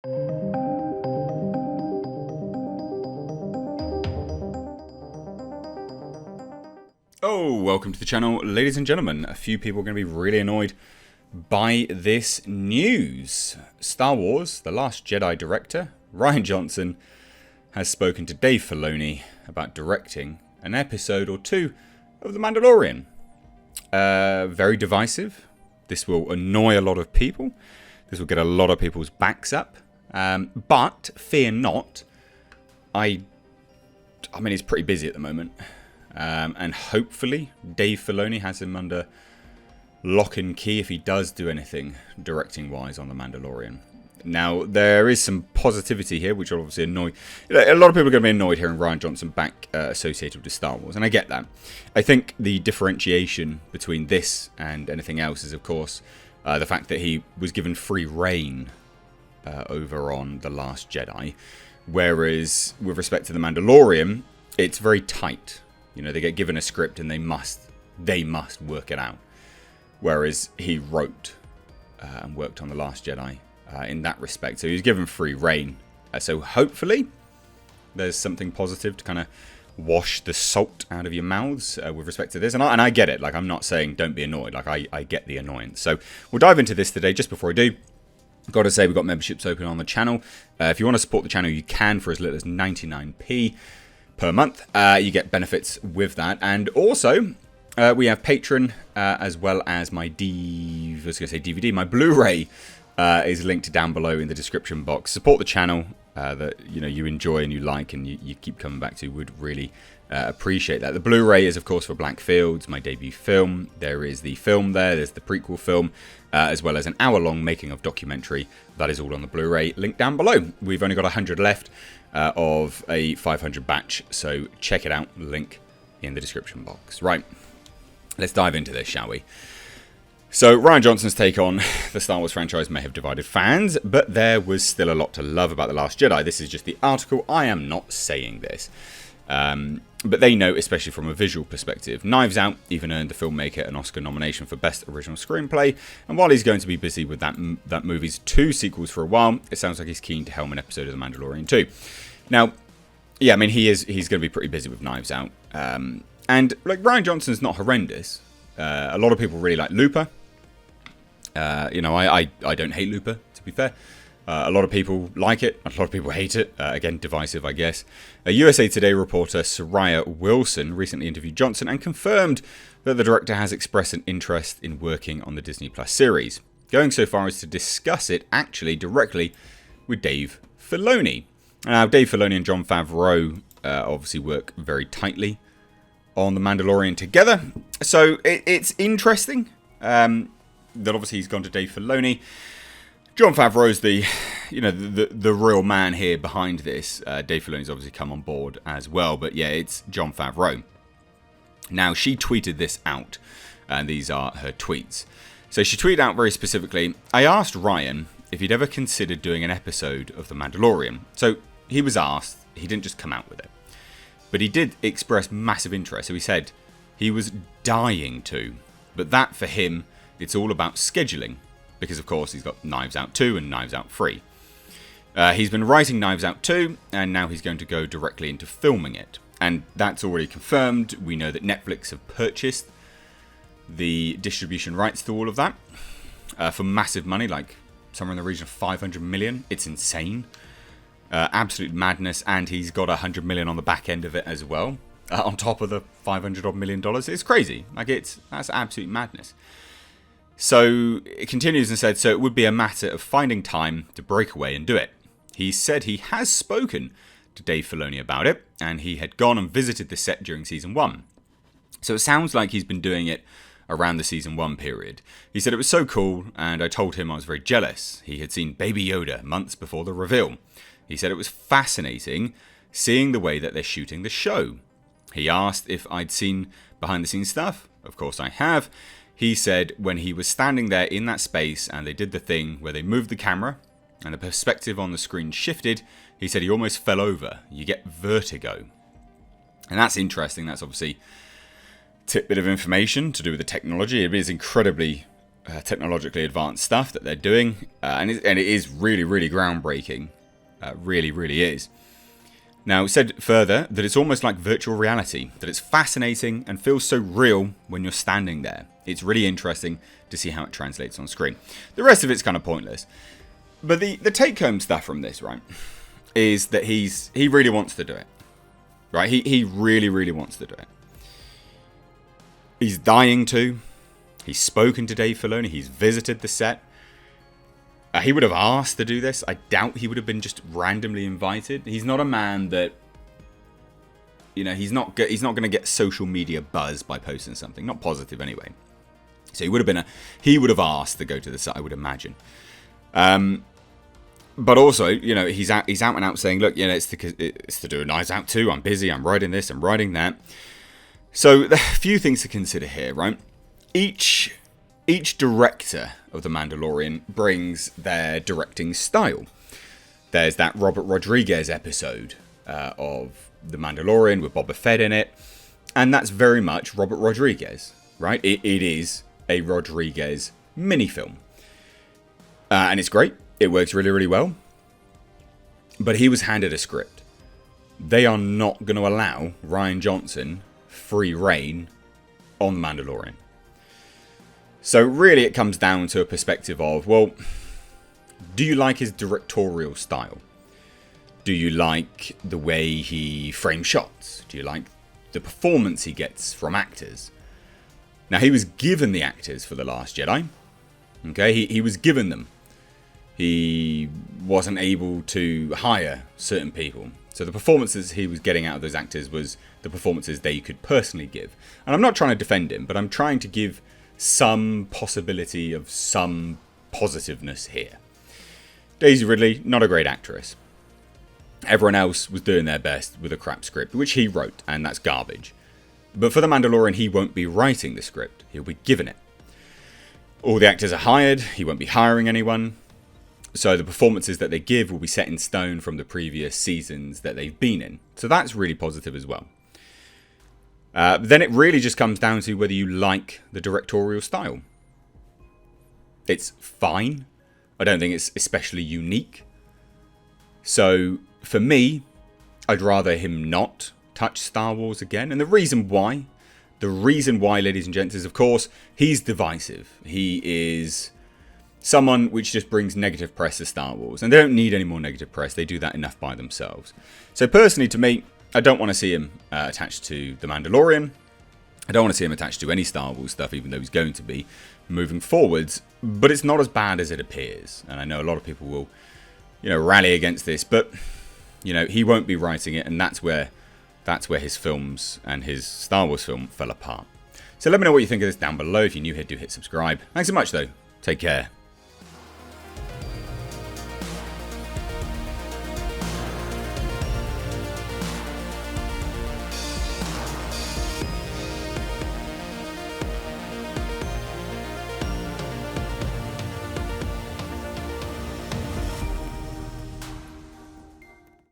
Oh, welcome to the channel, ladies and gentlemen. A few people are going to be really annoyed by this news. Star Wars: The Last Jedi director, Rian Johnson, has spoken to Dave Filoni about directing an episode or two of The Mandalorian. Very divisive. This will annoy a lot of people. This will get a lot of people's backs up. But fear not. I mean, he's pretty busy at the moment. And hopefully Dave Filoni has him under lock and key if he does do anything directing-wise on The Mandalorian. Now, there is some positivity here, which will obviously annoy... A lot of people are going to be annoyed hearing Rian Johnson back associated with Star Wars, and I get that. I think the differentiation between this and anything else is, of course, the fact that he was given free reign over on The Last Jedi, whereas with respect to The Mandalorian, it's very tight. You know, they get given a script and they must work it out. Whereas he wrote and worked on The Last Jedi in that respect. So he was given free reign. So hopefully there's something positive to kind of wash the salt out of your mouths with respect to this. And I get it. Like, I'm not saying don't be annoyed. Like, I get the annoyance. So we'll dive into this today. Just before I do, got to say we've got memberships open on the channel. If you want to support the channel, you can for as little as 99p. per month. You get benefits with that. And also, we have Patreon, as well as my DVD, my Blu-ray is linked down below in the description box. Support the channel that you enjoy and you like and you keep coming back to. Would really appreciate that. The Blu-ray is, of course, for Black Fields, my debut film. There is the film there's the prequel film, as well as an hour-long making-of documentary. That is all on the Blu-ray, link down below. We've only got 100 left of a 500 batch, so check it out, link in the description box. Right, let's dive into this, shall we? So, Rian Johnson's take on the Star Wars franchise may have divided fans, but there was still a lot to love about The Last Jedi. This is just the article. I am not saying this. But they note, especially from a visual perspective, Knives Out even earned the filmmaker an Oscar nomination for Best Original Screenplay, and while he's going to be busy with that movie's 2 sequels for a while, it sounds like he's keen to helm an episode of The Mandalorian too. Now, yeah, I mean, he's going to be pretty busy with Knives Out. And, like, Rian Johnson's not horrendous. A lot of people really like Looper. I don't hate Looper, to be fair. A lot of people like it. A lot of people hate it. Again, divisive, I guess. USA Today reporter Soraya Wilson recently interviewed Johnson and confirmed that the director has expressed an interest in working on the Disney Plus series, going so far as to discuss it actually directly with Dave Filoni. Now, Dave Filoni and Jon Favreau obviously work very tightly on The Mandalorian together. So it's interesting that obviously he's gone to Dave Filoni. Jon Favreau's the real man here behind this. Dave Filoni's obviously come on board as well, but yeah, it's Jon Favreau. Now, she tweeted this out, and these are her tweets. So she tweeted out very specifically, I asked Rian if he'd ever considered doing an episode of The Mandalorian. So he was asked, he didn't just come out with it. But he did express massive interest. So he said he was dying to, but that for him, it's all about scheduling. Because, of course, he's got Knives Out 2 and Knives Out 3. He's been writing Knives Out 2, and now he's going to go directly into filming it. And that's already confirmed. We know that Netflix have purchased the distribution rights to all of that for massive money, like somewhere in the region of 500 million. It's insane. Absolute madness. And he's got 100 million on the back end of it as well, on top of the $500 million. It's crazy. Like, that's absolute madness. So it continues and said, so it would be a matter of finding time to break away and do it. He said he has spoken to Dave Filoni about it, and he had gone and visited the set during Season 1. So it sounds like he's been doing it around the Season 1 period. He said it was so cool, and I told him I was very jealous. He had seen Baby Yoda months before the reveal. He said it was fascinating seeing the way that they're shooting the show. He asked if I'd seen behind-the-scenes stuff. Of course I have. He said when he was standing there in that space and they did the thing where they moved the camera and the perspective on the screen shifted, he said he almost fell over. You get vertigo. And that's interesting. That's obviously a tidbit of information to do with the technology. It is incredibly technologically advanced stuff that they're doing, and it is really, really groundbreaking. Really, really is. Now, it said further that it's almost like virtual reality, that it's fascinating and feels so real when you're standing there. It's really interesting to see how it translates on screen. The rest of it's kind of pointless. But the take-home stuff from this, right, is that he really wants to do it. Right? He really, really wants to do it. He's dying to. He's spoken to Dave Filoni. He's visited the set. He would have asked to do this. I doubt he would have been just randomly invited. He's not a man that, he's not going to get social media buzz by posting something. Not positive anyway. So he would have asked to go to the set, I would imagine. But also, he's out and out saying, look, it's to do a Knives Out 2. I'm busy. I'm writing this. I'm writing that. So a few things to consider here, right? Each director of The Mandalorian brings their directing style. There's that Robert Rodriguez episode of The Mandalorian with Boba Fett in it. And that's very much Robert Rodriguez, right? It is a Rodriguez mini-film. And it's great. It works really, really well. But he was handed a script. They are not going to allow Rian Johnson free reign on The Mandalorian. So really it comes down to a perspective of, well, do you like his directorial style? Do you like the way he frames shots? Do you like the performance he gets from actors? Now, he was given the actors for The Last Jedi. Okay, he was given them. He wasn't able to hire certain people. So the performances he was getting out of those actors was the performances they could personally give. And I'm not trying to defend him, but I'm trying to give some possibility of some positiveness here. Daisy Ridley, not a great actress. Everyone else was doing their best with a crap script, which he wrote, and that's garbage. But for The Mandalorian, he won't be writing the script. He'll be given it. All the actors are hired. He won't be hiring anyone. So the performances that they give will be set in stone from the previous seasons that they've been in. So that's really positive as well. Then it really just comes down to whether you like the directorial style. It's fine. I don't think it's especially unique. So for me, I'd rather him not touch Star Wars again. And the reason why, ladies and gents, is of course, he's divisive. He is someone which just brings negative press to Star Wars. And they don't need any more negative press. They do that enough by themselves. So personally, to me, I don't want to see him attached to The Mandalorian. I don't want to see him attached to any Star Wars stuff, even though he's going to be moving forwards. But it's not as bad as it appears. And I know a lot of people will, rally against this. But, he won't be writing it. And that's where his films and his Star Wars film fell apart. So let me know what you think of this down below. If you're new here, do hit subscribe. Thanks so much, though. Take care.